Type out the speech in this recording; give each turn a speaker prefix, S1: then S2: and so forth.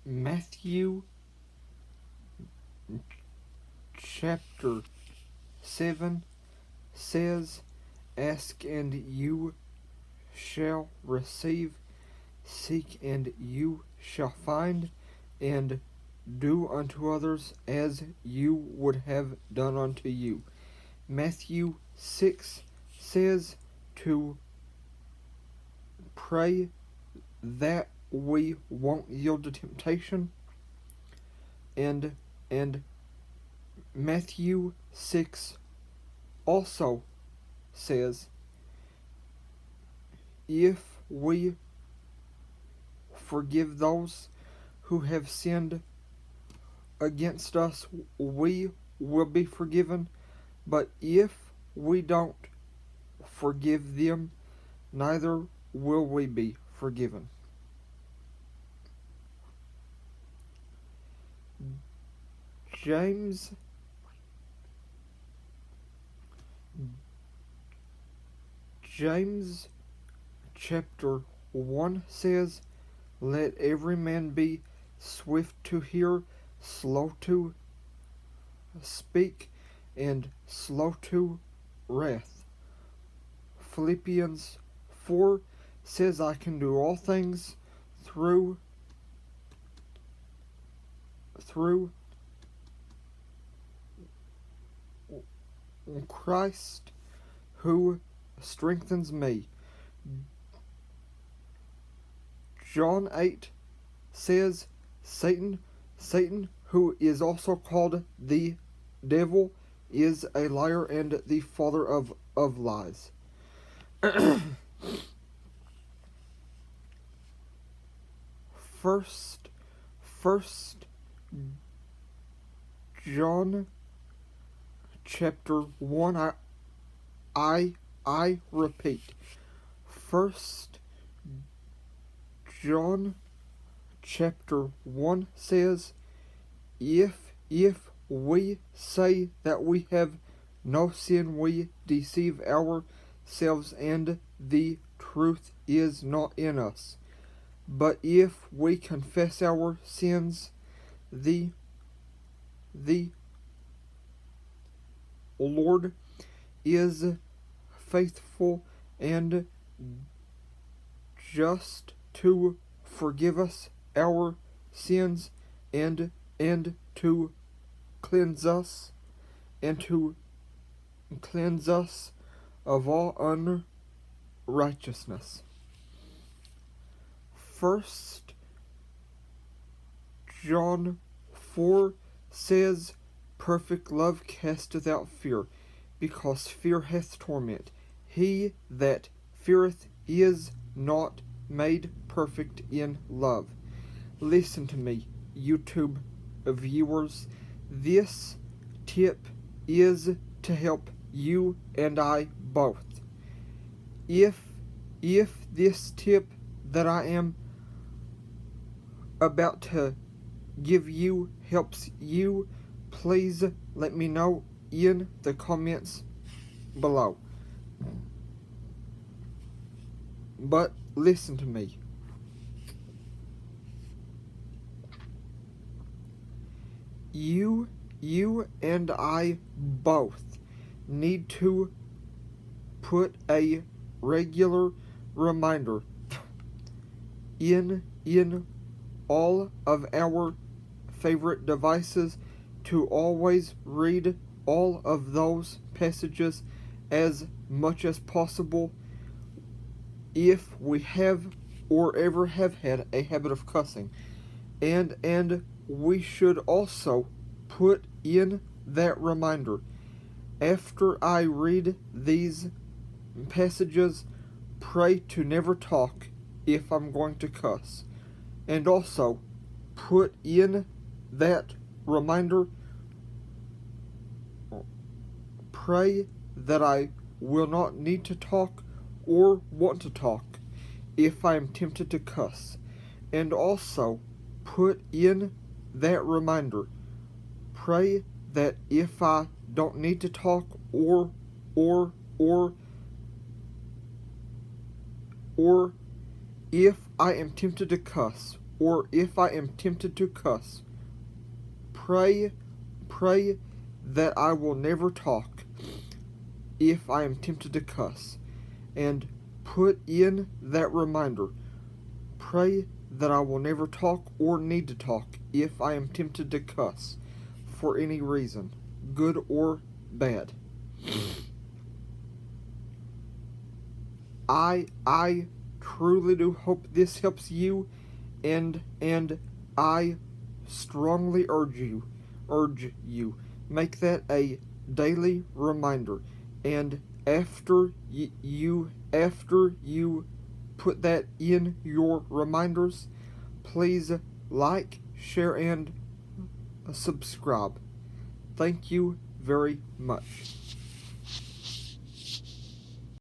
S1: Matthew chapter 7 says, "Ask and you shall receive, seek and you shall find, and do unto others as you would have done unto you." Matthew 6 says to pray that we won't yield to temptation, and Matthew 6 also says, if we forgive those who have sinned against us, we will be forgiven. But if we don't forgive them, neither will we be forgiven. James chapter 1 says, "Let every man be swift to hear, slow to speak, and slow to wrath." Philippians 4 says, "I can do all things through Christ who strengthens me." John 8 says, Satan, who is also called the devil, is a liar and the father of lies. First John chapter 1, I repeat, First John chapter 1 says, if we say that we have no sin, we deceive ourselves, and the truth is not in us. But if we confess our sins, the Lord is faithful and just to forgive us our sins and to cleanse us of all unrighteousness. First John 4 says, "Perfect love casteth out fear, because fear hath torment. He that feareth is not made perfect in love." Listen to me, YouTube viewers. This tip is to help you and I both. If this tip that I am about to give you helps you, please let me know in the comments below. But listen to me. You and I both need to put a regular reminder in all of our favorite devices to always read all of those passages as much as possible. If we have or ever have had a habit of cussing, and we should also put in that reminder, after I read these passages, pray to never talk if I'm going to cuss. And also put in that reminder, pray that I will not need to talk or want to talk if I am tempted to cuss. And also put in that reminder, pray that if I don't need to talk or if I am tempted to cuss, or if I am tempted to cuss. Pray that I will never talk if I am tempted to cuss. And put in that reminder. Pray that I will never talk or need to talk if I am tempted to cuss for any reason, good or bad. I truly do hope this helps you, and I strongly urge you make that a daily reminder. And after you put that in your reminders, please like, share, and subscribe. Thank you very much.